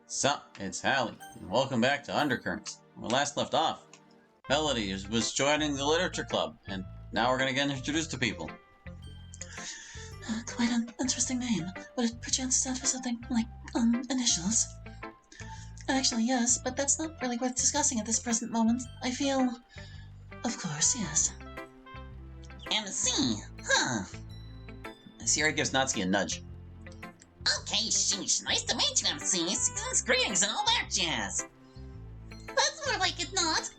Sup, it's Hallie, and welcome back to Undercurrents. When we last left off, Melody was joining the literature club, and now we're gonna get introduced to people. Quite an interesting name. Would it perchance stand for something like, initials? Actually, yes, but that's not really worth discussing at this present moment. I feel... Of course, yes. MC, huh? Sierra gives Natsuki a nudge. Okay, sheesh, nice to meet you, MC. Season's greetings and all that jazz. That's more like it, not.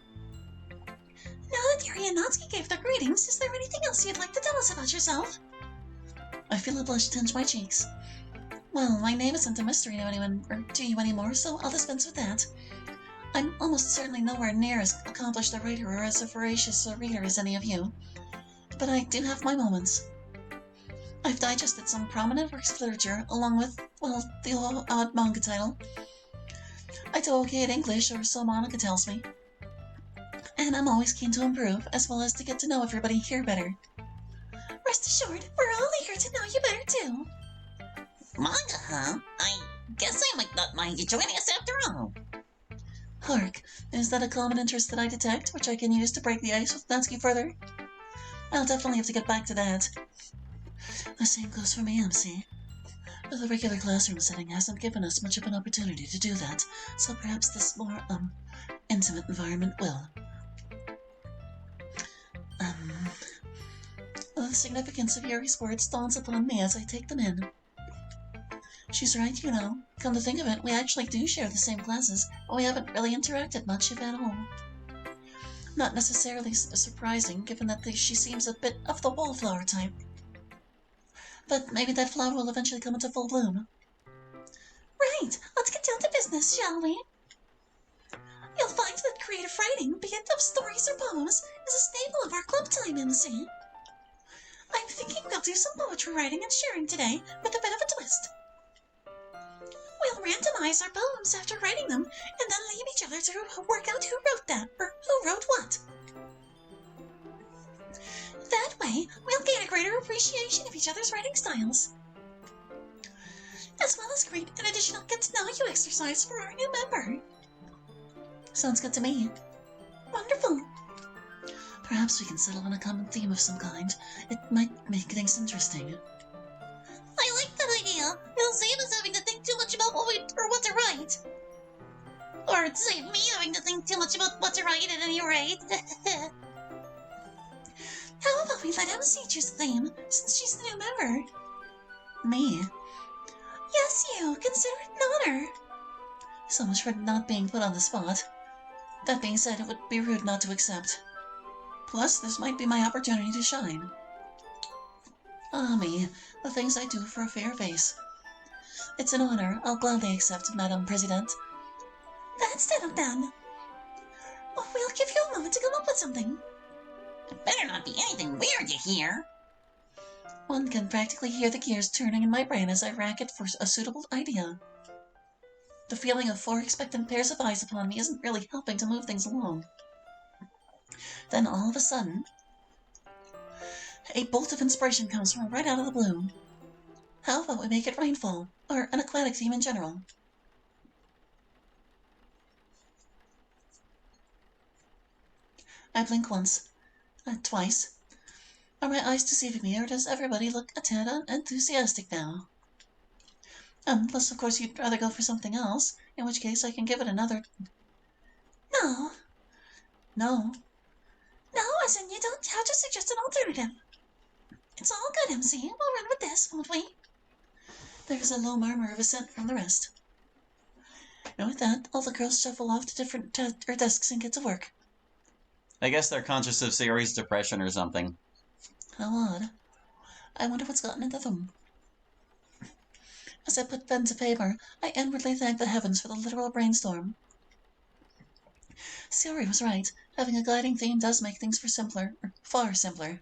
Now that Yuri and Natsuki gave their greetings, is there anything else you'd like to tell us about yourself? I feel a blush tinge my cheeks. Well, my name isn't a mystery to anyone, or to you anymore, so I'll dispense with that. I'm almost certainly nowhere near as accomplished a writer or as a voracious a reader as any of you. But I do have my moments. I've digested some prominent works of literature, along with, well, the odd manga title. I do okay at English, or so Monica tells me. And I'm always keen to improve, as well as to get to know everybody here better. Rest assured, we're all eager to know you better too. Manga, huh? I guess I might not mind you joining us after all. Hark, is that a common interest that I detect, which I can use to break the ice with Natsuki further? I'll definitely have to get back to that. The same goes for me, MC. The regular classroom setting hasn't given us much of an opportunity to do that, so perhaps this more, intimate environment will. The significance of Yuri's words dawns upon me as I take them in. She's right, you know. Come to think of it, we actually do share the same classes, but we haven't really interacted much, if at all. Not necessarily surprising, given that she seems a bit of the wallflower type. But maybe that flower will eventually come into full bloom. Right, let's get down to business, shall we? You'll find that creative writing, be it of stories or poems, is a staple of our club time, MC. I'm thinking we'll do some poetry writing and sharing today, with a bit of a twist. We'll randomize our poems after writing them, and then leave each other to work out who wrote that, or who wrote what. That way, we'll gain a greater appreciation of each other's writing styles. As well as create an additional get-to-know-you exercise for our new member. Sounds good to me. Wonderful. Perhaps we can settle on a common theme of some kind. It might make things interesting. I like that idea. It'll save us having to think too much about what to write. Or it'd save me having to think too much about what to write at any rate. How about we let MC choose the theme, since she's the new member? Me? Yes, you. Consider it an honor. So much for not being put on the spot. That being said, it would be rude not to accept. Plus, this might be my opportunity to shine. Ah, me. The things I do for a fair face. It's an honor. I'll gladly accept, Madam President. That's done. Well, we'll give you a moment to come up with something. It better not be anything weird, you hear? One can practically hear the gears turning in my brain as I rack it for a suitable idea. The feeling of 4 expectant pairs of eyes upon me isn't really helping to move things along. Then all of a sudden, a bolt of inspiration comes from right out of the blue. How about we make it rainfall, or an aquatic theme in general? I blink once, twice. Are my eyes deceiving me, or does everybody look a tad enthusiastic now? Unless, of course, you'd rather go for something else, in which case I can give it another... No. No, as in you don't have to suggest an alternative. It's all good, MC. We'll run with this, won't we? There's a low murmur of assent from the rest. And with that, all the girls shuffle off to different desks and get to work. I guess they're conscious of Sayori's depression or something. How odd. I wonder what's gotten into them. As I put pen to paper, I inwardly thank the heavens for the literal brainstorm. Sayori was right. Having a gliding theme does make things far simpler.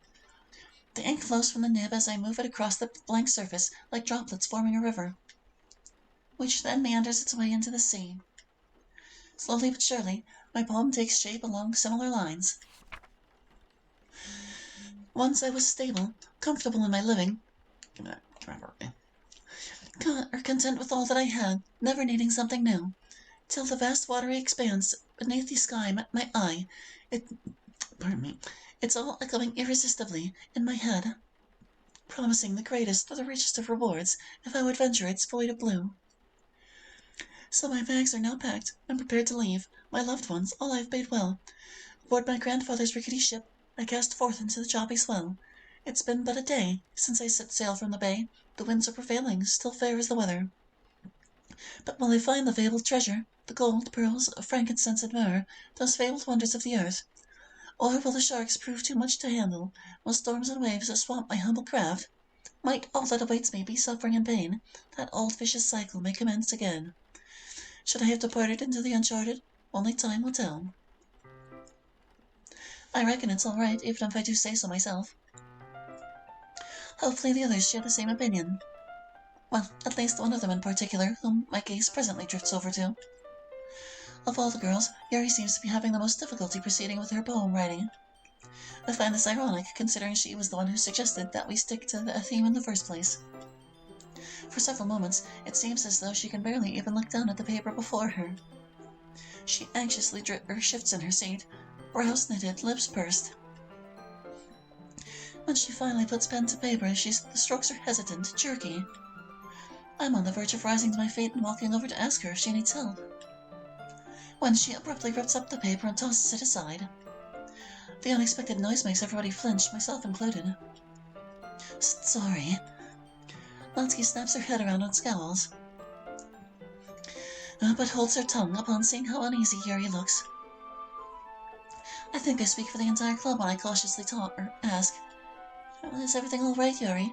The ink flows from the nib as I move it across the blank surface like droplets forming a river, which then meanders its way into the sea. Slowly but surely, my poem takes shape along similar lines. Once I was stable, comfortable in my living, content with all that I had, never needing something new, till the vast watery expanse beneath the sky met my eye. It's all echoing irresistibly in my head, promising the greatest, the richest of rewards, if I would venture its void of blue. So my bags are now packed, and prepared to leave, my loved ones, all I've bade well. Aboard my grandfather's rickety ship, I cast forth into the choppy swell. It's been but a day since I set sail from the bay. The winds are prevailing, still fair is the weather. But will I find the fabled treasure, the gold, pearls, frankincense, and myrrh, those fabled wonders of the earth? Or will the sharks prove too much to handle? Will storms and waves swamp my humble craft? Might all that awaits me be suffering and pain, that old vicious cycle may commence again. Should I have departed into the uncharted, only time will tell. I reckon it's all right, even if I do say so myself. Hopefully the others share the same opinion. Well, at least one of them in particular, whom my gaze presently drifts over to. Of all the girls, Yuri seems to be having the most difficulty proceeding with her poem writing. I find this ironic, considering she was the one who suggested that we stick to a theme in the first place. For several moments, it seems as though she can barely even look down at the paper before her. She anxiously shifts in her seat, brows knitted, lips pursed. When she finally puts pen to paper, the strokes are hesitant, jerky. I'm on the verge of rising to my feet and walking over to ask her if she needs help, when she abruptly rips up the paper and tosses it aside. The unexpected noise makes everybody flinch, myself included. Sorry. Lansky snaps her head around and scowls, but holds her tongue upon seeing how uneasy Yuri looks. I think I speak for the entire club when I cautiously ask, "Is everything all right, Yuri?"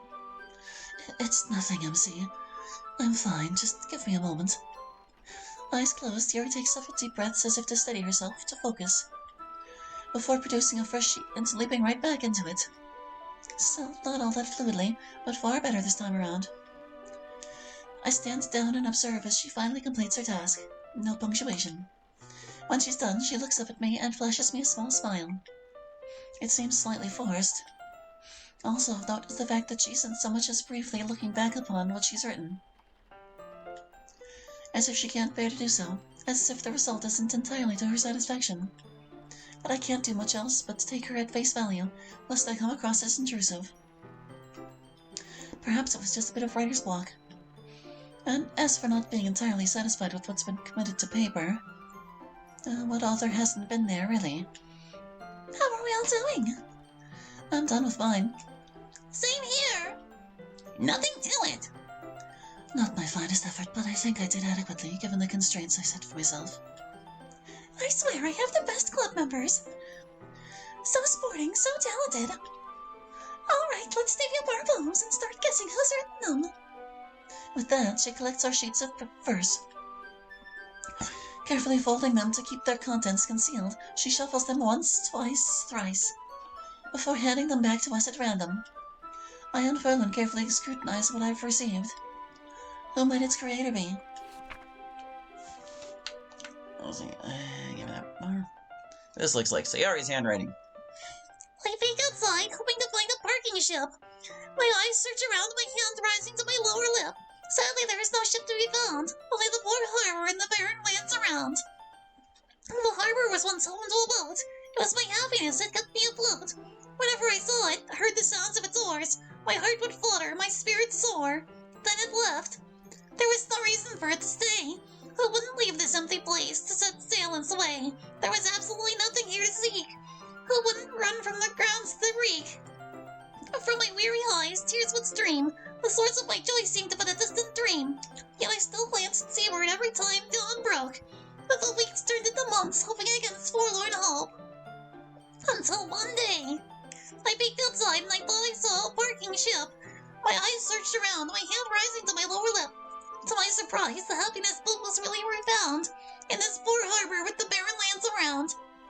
"It's nothing, MC. I'm fine. Just give me a moment." Eyes closed, Yuri takes several deep breaths as if to steady herself, to focus, before producing a fresh sheet and leaping right back into it. Still not all that fluidly, but far better this time around. I stand down and observe as she finally completes her task. No punctuation. When she's done, she looks up at me and flashes me a small smile. It seems slightly forced. Also, note the fact that she isn't so much as briefly looking back upon what she's written. As if she can't bear to do so, as if the result isn't entirely to her satisfaction. But I can't do much else but to take her at face value, lest I come across as intrusive. Perhaps it was just a bit of writer's block. And as for not being entirely satisfied with what's been committed to paper, what author hasn't been there, really? How are we all doing? I'm done with mine. Same here. Nothing to it. Not my finest effort, but I think I did adequately, given the constraints I set for myself. I swear I have the best club members. So sporting, so talented. All right, let's divvy up our poems and start guessing who's written them. With that, she collects our sheets of verse. Carefully folding them to keep their contents concealed, she shuffles them once, twice, thrice, before handing them back to us at random. I unfurl and carefully scrutinize what I've received. Who might its creator be? Give me that bar. This looks like Sayori's handwriting. I peek outside, hoping to find a parking ship. My eyes search around, my hand rising to my lower lip. Sadly, there is no ship to be found, only the poor harbor and the barren lands around. The harbor was once home to a boat. It was my happiness that kept me afloat. Whenever I saw it, heard the sounds of its oars, my heart would flutter, my spirit soar. Then it left. There was no reason for it to stay. Who wouldn't leave this empty place to set sail and sway? There was absolutely nothing here to seek. Who wouldn't run from the grounds that reek? From my weary eyes, tears would stream. The source of my joy seemed but a distant dream. Yet I still glanced seaward every time dawn broke. But the weeks turned into months, hoping against forlorn hope. Until one day, I peeked outside and I thought I saw a parking ship. My eyes searched around, my hand rising to my lower lip. To my surprise, the happiness boat was really where I found, in this poor harbor with the barren lands around.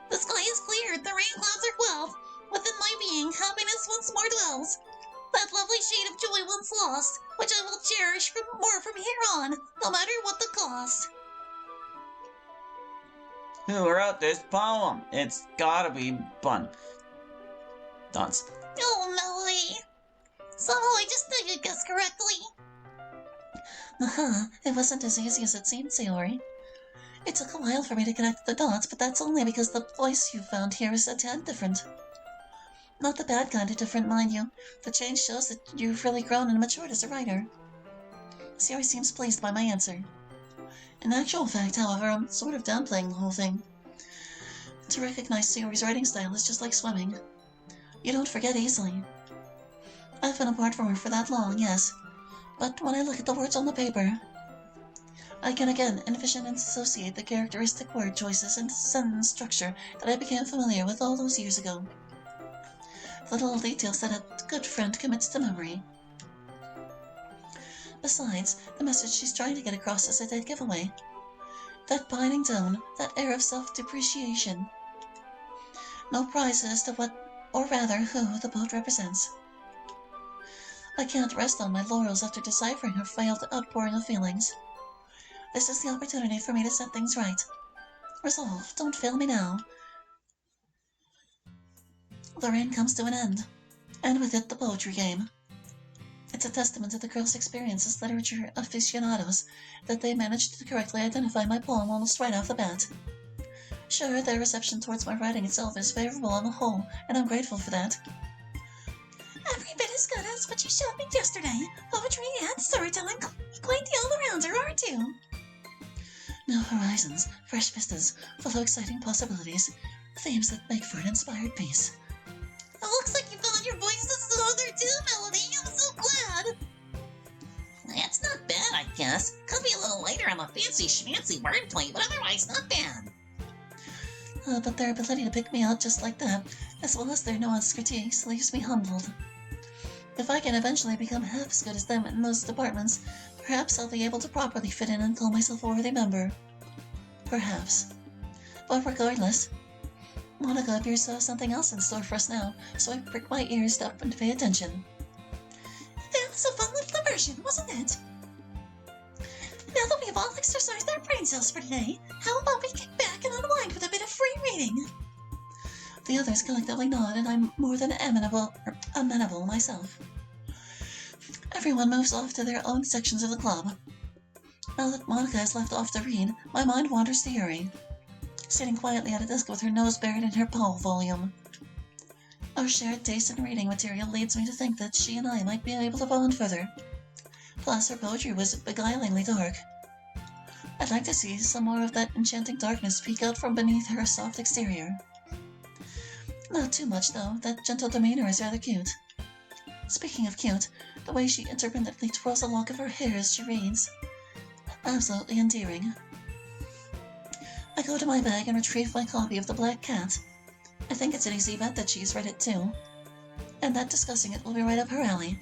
The sky is cleared, the rain clouds are quelled. Within my being, happiness once more dwells. That lovely shade of joy once lost, which I will cherish more from here on, no matter what the cost. Who wrote this poem? It's gotta be Bun. Dunce. Oh, Melody. Somehow I just knew you'd guess correctly. It wasn't as easy as it seemed, Sayori. It took a while for me to connect the dots, but that's only because the voice you found here is a tad different. Not the bad kind of different, mind you. The change shows that you've really grown and matured as a writer. Sayori seems pleased by my answer. In actual fact, however, I'm sort of downplaying the whole thing. To recognize Sayori's writing style is just like swimming. You don't forget easily. I've been apart from her for that long, yes. But when I look at the words on the paper, I can again envision and associate the characteristic word choices and sentence structure that I became familiar with all those years ago. The little details that a good friend commits to memory. Besides, the message she's trying to get across is a dead giveaway. That pining tone, that air of self-depreciation. No prize as to what, or rather who, the boat represents. I can't rest on my laurels after deciphering her failed outpouring of feelings. This is the opportunity for me to set things right. Resolve, don't fail me now. The rain comes to an end, and with it the poetry game. It's a testament to the girls' experience as literature aficionados that they managed to correctly identify my poem almost right off the bat. Sure, their reception towards my writing itself is favorable on the whole, and I'm grateful for that. Every bit as good as what you showed me yesterday. Poetry and storytelling, quite the all-arounder, aren't you? New horizons, fresh vistas, full of exciting possibilities, themes that make for an inspired piece. It looks like you found your voice as an author too, Melody. I'm so glad. That's not bad, I guess. Could be a little lighter on the fancy schmancy wordplay, but otherwise not bad. But their ability to pick me out just like that, as well as their nuanced critiques, leaves me humbled. If I can eventually become half as good as them in those departments, perhaps I'll be able to properly fit in and call myself a worthy member. Perhaps. But regardless, Monica appears to have something else in store for us now, so I prick my ears up and pay attention. That was a fun little immersion, wasn't it? Now that we've all exercised our brain cells for today, how about we kick back and unwind with a bit of free reading? The others collectively nod, and I'm more than amenable myself. Everyone moves off to their own sections of the club. Now that Monica has left off to read, my mind wanders to Yuri, sitting quietly at a desk with her nose buried in her Poe volume. Our shared taste in reading material leads me to think that she and I might be able to bond further. Plus, her poetry was beguilingly dark. I'd like to see some more of that enchanting darkness peek out from beneath her soft exterior. Not too much, though. That gentle demeanor is rather cute. Speaking of cute, the way she intermittently twirls a lock of her hair as she reads. Absolutely endearing. I go to my bag and retrieve my copy of The Black Cat. I think it's an easy bet that she's read it too, and that discussing it will be right up her alley.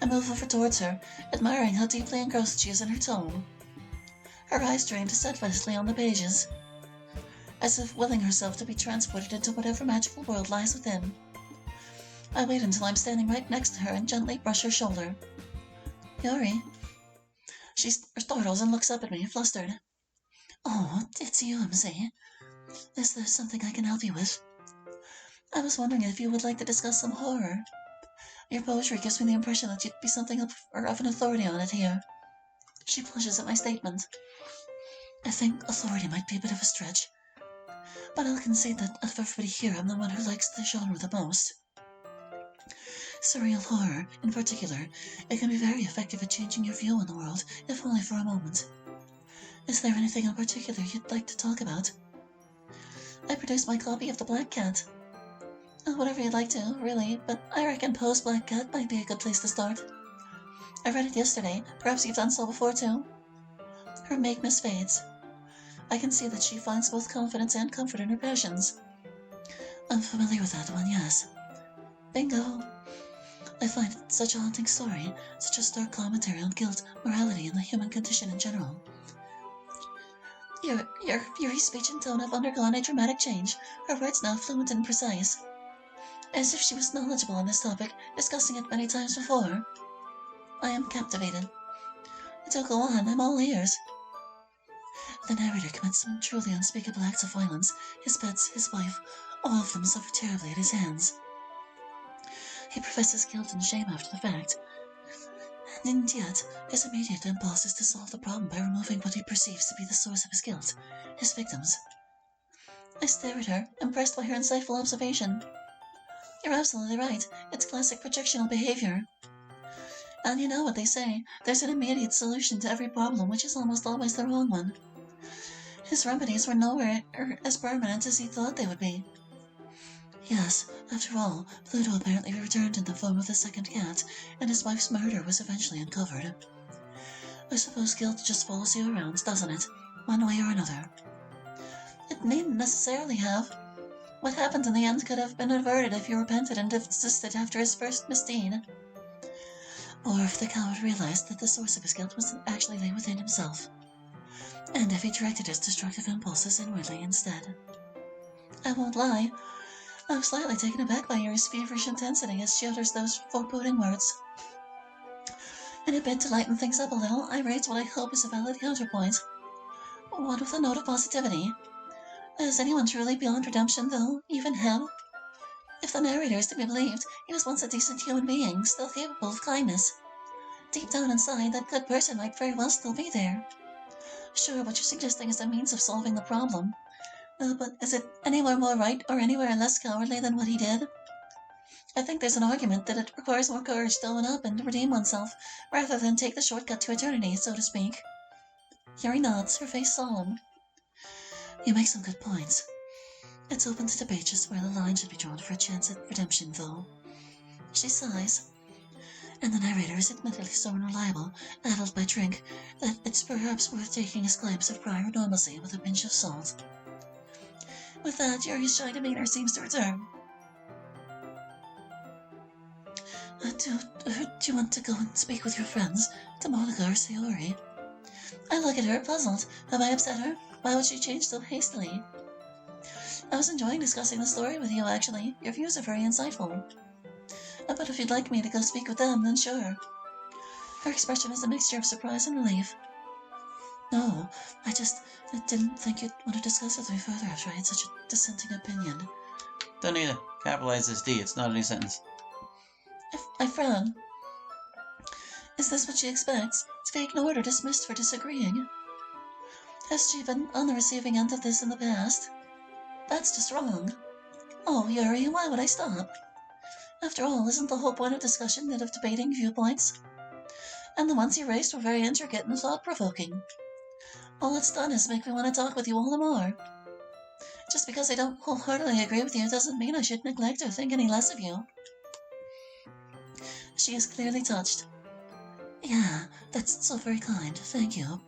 I move over towards her, admiring how deeply engrossed she is in her tome. Her eyes trained steadfastly on the pages, as if willing herself to be transported into whatever magical world lies within. I wait until I'm standing right next to her and gently brush her shoulder. Yuri. She startles and looks up at me, flustered. Oh, it's you, MC. Is there something I can help you with? I was wondering if you would like to discuss some horror. Your poetry gives me the impression that you'd be something of an authority on it here. She blushes at my statement. I think authority might be a bit of a stretch, but I'll concede that out of everybody here, I'm the one who likes the genre the most. Surreal horror, in particular, it can be very effective at changing your view on the world, if only for a moment. Is there anything in particular you'd like to talk about? I produce my copy of The Black Cat. Whatever you'd like to, really, but I reckon Poe's Black Cat might be a good place to start. I read it yesterday. Perhaps you've done so before, too? Her meekness fades. I can see that she finds both confidence and comfort in her passions. I'm familiar with that one, yes. Bingo. I find it such a haunting story, such a stark commentary on guilt, morality, and the human condition in general. Yuri's speech and tone have undergone a dramatic change, her words now fluent and precise, as if she was knowledgeable on this topic, discussing it many times before. I am captivated. Do go on, I'm all ears. The narrator commits some truly unspeakable acts of violence. His pets, his wife, all of them suffer terribly at his hands. He professes guilt and shame after the fact. And yet, his immediate impulse is to solve the problem by removing what he perceives to be the source of his guilt, his victims. I stare at her, impressed by her insightful observation. You're absolutely right. It's classic projectional behavior. And you know what they say, there's an immediate solution to every problem, which is almost always the wrong one. His remedies were nowhere as permanent as he thought they would be. Yes, after all, Pluto apparently returned in the form of the second cat, and his wife's murder was eventually uncovered. I suppose guilt just follows you around, doesn't it? One way or another. It needn't necessarily have. What happened in the end could have been averted if you repented and desisted after his first misdeed. Or if the coward realized that the source of his guilt was actually lay within himself, and if he directed his destructive impulses inwardly instead. I won't lie, I'm slightly taken aback by Yuri's feverish intensity as she utters those foreboding words. In a bid to lighten things up a little, I raise what I hope is a valid counterpoint. One with a note of positivity. Is anyone truly beyond redemption, though, even him? If the narrator is to be believed, he was once a decent human being, still capable of kindness. Deep down inside, that good person might very well still be there. Sure, what you're suggesting is a means of solving the problem. But is it anywhere more right or anywhere less cowardly than what he did? I think there's an argument that it requires more courage to own up and redeem oneself, rather than take the shortcut to eternity, so to speak. Yuri nods, her face solemn. You make some good points. It's open to debate just where the line should be drawn for a chance at redemption, though. She sighs. And the narrator is admittedly so unreliable, addled by drink, that it's perhaps worth taking his claims of prior normalcy with a pinch of salt. With that, Yuri's shy demeanor seems to return. Do you want to go and speak with your friends, to Monica or Sayori? I look at her, puzzled. Have I upset her? Why would she change so hastily? I was enjoying discussing the story with you, actually. Your views are very insightful. But if you'd like me to go speak with them, then sure. Her expression is a mixture of surprise and relief. No, I didn't think you'd want to discuss with me further after I had such a dissenting opinion. Don't need to capitalize this D, it's not any sentence. I frown. Is this what she expects? To be ignored or dismissed for disagreeing? Has she been on the receiving end of this in the past? That's just wrong. Oh, Yuri, why would I stop? After all, isn't the whole point of discussion that of debating viewpoints? And the ones you raised were very intricate and thought-provoking. All it's done is make me want to talk with you all the more. Just because I don't wholeheartedly agree with you doesn't mean I should neglect or think any less of you. She is clearly touched. Yeah, that's so very kind. Thank you.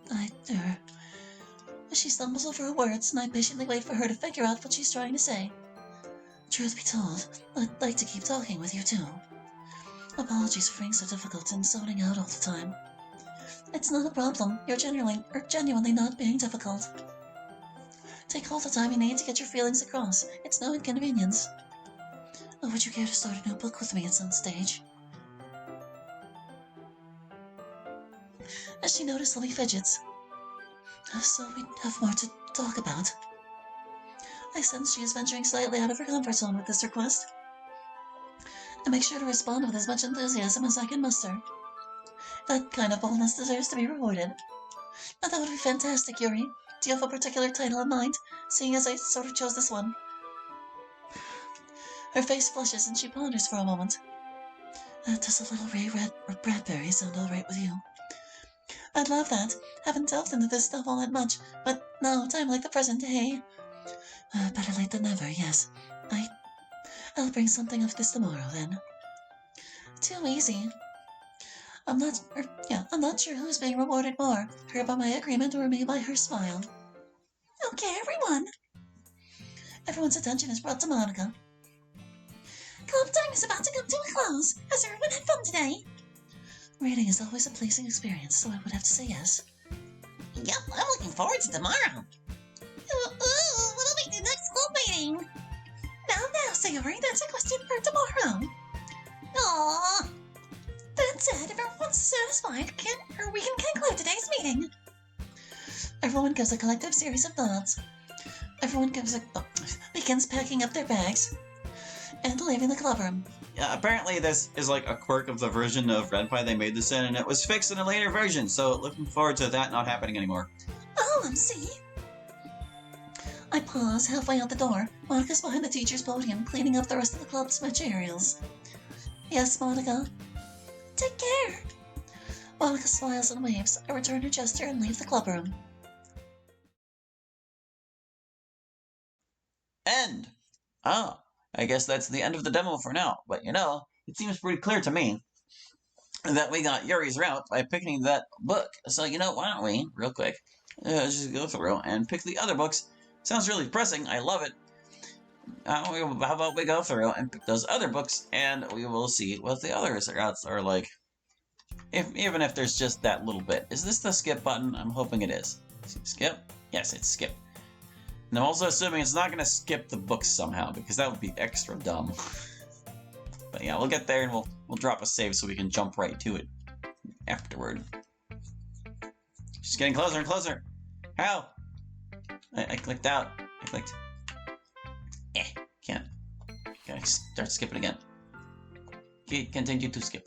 She stumbles over her words, and I patiently wait for her to figure out what she's trying to say. Truth be told, I'd like to keep talking with you, too. Apologies for being so difficult and zoning out all the time. It's not a problem. You're genuinely not being difficult. Take all the time you need to get your feelings across. It's no inconvenience. Oh, would you care to start a new book with me at some stage? As she noticeably fidgets. So we'd have more to talk about. I sense she is venturing slightly out of her comfort zone with this request. I make sure to respond with as much enthusiasm as I can muster. That kind of boldness deserves to be rewarded. Now that would be fantastic, Yuri. Do you have a particular title in mind, seeing as I sort of chose this one? Her face flushes and she ponders for a moment. Does a little Ray Bradbury sound all right with you? I'd love that. Haven't delved into this stuff all that much, but now, time like the present, hey? Better late than never, yes. I'll bring something of this tomorrow, then. Too easy. I'm not sure who's being rewarded more, her by my agreement or me by her smile. Okay, everyone. Everyone's attention is brought to Monica. Club time is about to come to a close. Has everyone had fun today? Reading is always a pleasing experience, so I would have to say yes. Yep, I'm looking forward to tomorrow. What'll be the next club meeting? Now, Sayori, that's a question for tomorrow. Aww. That said, if everyone's satisfied, we can conclude today's meeting. Everyone gives a collective series of nods. Everyone begins packing up their bags and leaving the club room. apparently this is like a quirk of the version of RedPie they made this in, and it was fixed in a later version, so looking forward to that not happening anymore. OMC! I pause halfway out the door. Monica's behind the teacher's podium, cleaning up the rest of the club's materials. Yes, Monica? Take care! Monica smiles and waves. I return her gesture and leave the clubroom. End! Oh, I guess that's the end of the demo for now, but you know, it seems pretty clear to me that we got Yuri's route by picking that book. So, you know, why don't we, real quick, just go through and pick the other books. Sounds really depressing. I love it. How about we go through and pick those other books, and we will see what the other routes are like. Even if there's just that little bit. Is this the skip button? I'm hoping it is. Skip? Yes, it's skip. And I'm also assuming it's not going to skip the books somehow, because that would be extra dumb. But yeah, we'll get there and we'll drop a save so we can jump right to it afterward. Just getting closer and closer. How? I clicked out. I clicked. Can't. Okay, start skipping again. Continue to skip.